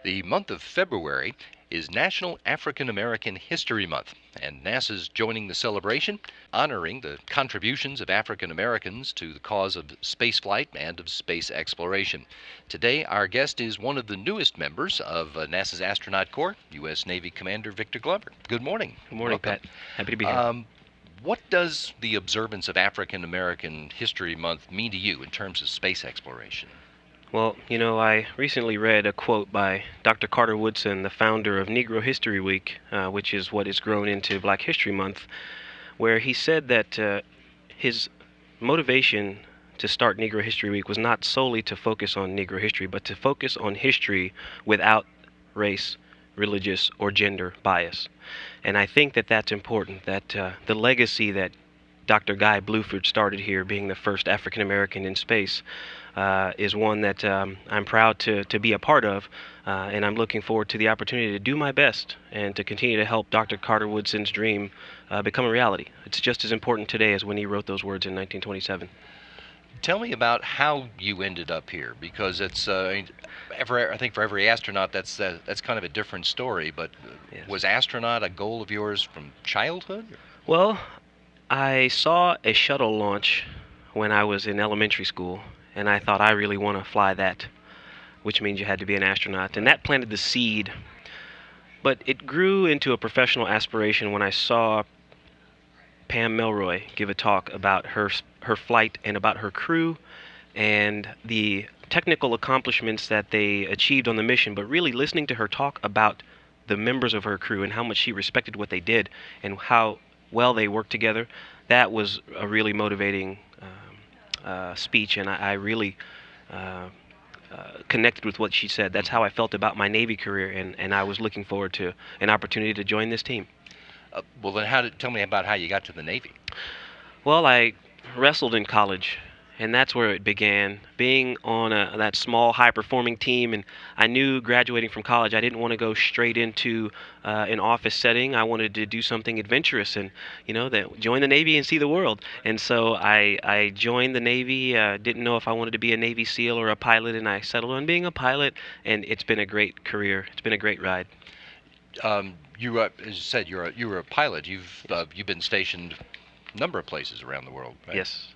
The month of February is National African American History Month, and NASA's joining the celebration, honoring the contributions of African Americans to the cause of spaceflight and of space exploration. Today, our guest is one of the newest members of NASA's astronaut corps, U.S. Navy Commander Victor Glover. Good morning. Good morning, Welcome. Pat. Happy to be here. What does the observance of African American History Month mean to you in terms of space exploration? Well, I recently read a quote by Dr. Carter Woodson, the founder of Negro History Week, which is what has grown into Black History Month, where he said that his motivation to start Negro History Week was not solely to focus on Negro history, but to focus on history without race, religious, or gender bias. And I think that that's important, that the legacy that Dr. Guy Bluford started here, being the first African American in space, is one that I'm proud to be a part of, and I'm looking forward to the opportunity to do my best and to continue to help Dr. Carter Woodson's dream become a reality. It's just as important today as when he wrote those words in 1927. Tell me about how you ended up here, because it's I think for every astronaut that's kind of a different story. But Yes. was astronaut a goal of yours from childhood? Well, I saw a shuttle launch when I was in elementary school, and I thought I really want to fly that, which means you had to be an astronaut, and that planted the seed. But it grew into a professional aspiration when I saw Pam Melroy give a talk about her flight and about her crew and the technical accomplishments that they achieved on the mission, but really listening to her talk about the members of her crew and how much she respected what they did and how well they worked together. That was a really motivating speech, and I really connected with what she said. That's how I felt about my Navy career, and I was looking forward to an opportunity to join this team. Well, then tell me about how you got to the Navy. Well, I wrestled in college, and that's where it began. Being on that small, high-performing team, and I knew graduating from college, I didn't want to go straight into an office setting. I wanted to do something adventurous, and join the Navy and see the world. And so I joined the Navy. Didn't know if I wanted to be a Navy SEAL or a pilot, and I settled on being a pilot. And it's been a great career. It's been a great ride. As you said, you were a pilot. You've been stationed a number of places around the world, right? Yes.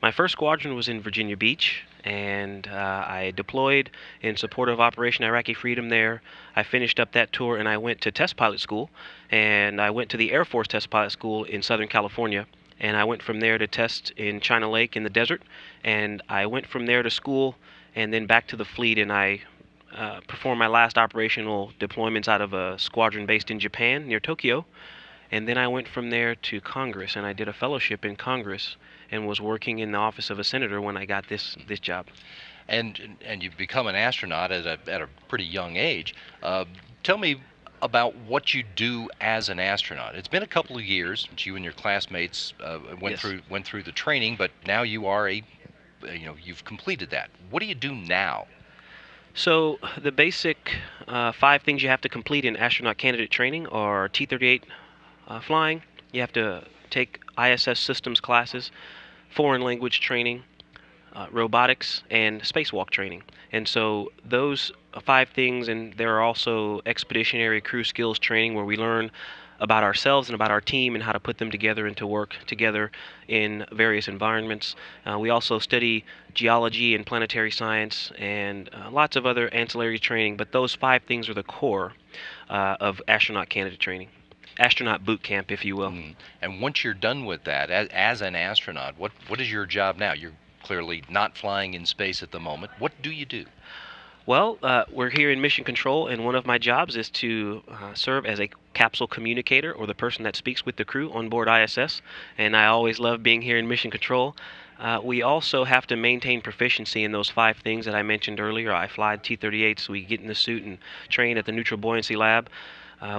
My first squadron was in Virginia Beach, and I deployed in support of Operation Iraqi Freedom there. I finished up that tour, and I went to test pilot school, and I went to the Air Force test pilot school in Southern California, and I went from there to test in China Lake in the desert, and I went from there to school, and then back to the fleet, and I performed my last operational deployments out of a squadron based in Japan near Tokyo. And then I went from there to Congress, and I did a fellowship in Congress and was working in the office of a senator when I got this job. And you've become an astronaut at a pretty young age. Tell me about what you do as an astronaut. It's been a couple of years since you and your classmates Yes. went through the training, but now you are you've completed that. What do you do now? So the basic 5 things you have to complete in astronaut candidate training are T-38 flying. You have to take ISS systems classes, foreign language training, robotics, and spacewalk training. And so those 5 things, and there are also expeditionary crew skills training where we learn about ourselves and about our team and how to put them together and to work together in various environments. We also study geology and planetary science and lots of other ancillary training, but those 5 things are the core of astronaut candidate training. Astronaut boot camp, if you will. And once you're done with that, as an astronaut, what is your job now? You're clearly not flying in space at the moment. What do you do? Well, we're here in Mission Control, and one of my jobs is to serve as a capsule communicator, or the person that speaks with the crew on board ISS, and I always love being here in Mission Control. We also have to maintain proficiency in those 5 things that I mentioned earlier. I fly T-38, so we get in the suit and train at the Neutral Buoyancy Lab.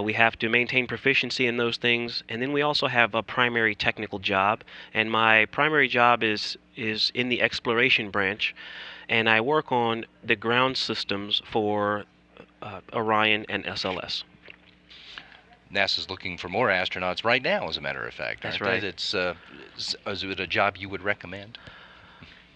We have to maintain proficiency in those things, and then we also have a primary technical job, and my primary job is in the exploration branch, and I work on the ground systems for Orion and SLS. NASA's looking for more astronauts right now, as a matter of fact. That's Aren't they? right. Is it a job you would recommend?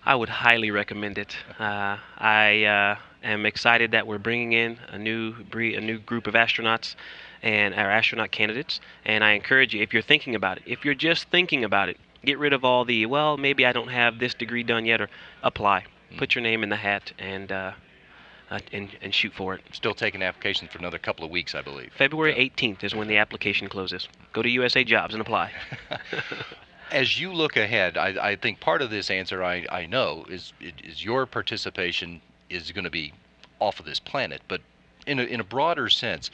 I would highly recommend it. I am excited that we're bringing in a new group of astronauts and our astronaut candidates. And I encourage you, if you're thinking about it, if you're just thinking about it, get rid of all the, well, maybe I don't have this degree done yet, or apply. Put your name in the hat and shoot for it. Still taking applications for another couple of weeks, I believe. February 18th is when the application closes. Go to USA Jobs and apply. As you look ahead, I think part of this answer I know is your participation is going to be off of this planet, but in a broader sense,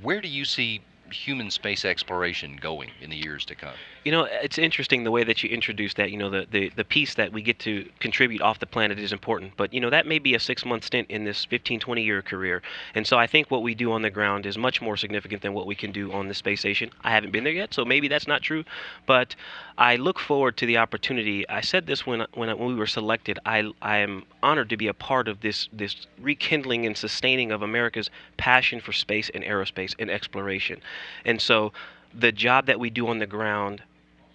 where do you see human space exploration going in the years to come? You know, it's interesting the way that you introduced that. You know, the piece that we get to contribute off the planet is important. But, you know, that may be a 6-month stint in this 15, 20-year career. And so I think what we do on the ground is much more significant than what we can do on the space station. I haven't been there yet, so maybe that's not true. But I look forward to the opportunity. I said this when we were selected. I am honored to be a part of this rekindling and sustaining of America's passion for space and aerospace and exploration. And so the job that we do on the ground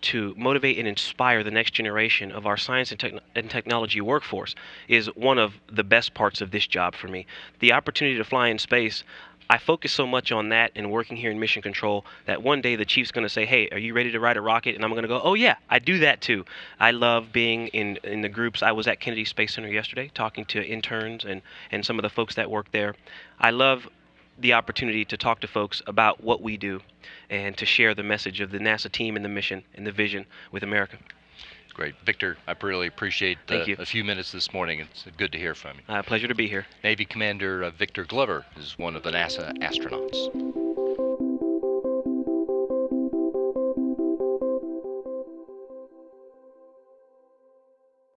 to motivate and inspire the next generation of our science and technology workforce is one of the best parts of this job for me. The opportunity to fly in space, I focus so much on that and working here in mission control that one day the chief's going to say, hey, are you ready to ride a rocket? And I'm going to go, oh yeah, I do that too. I love being in the groups. I was at Kennedy Space Center yesterday talking to interns and some of the folks that work there. I love the opportunity to talk to folks about what we do and to share the message of the NASA team and the mission and the vision with America. Great. Victor, I really appreciate a few minutes this morning. It's good to hear from you. Pleasure to be here. Navy Commander Victor Glover is one of the NASA astronauts.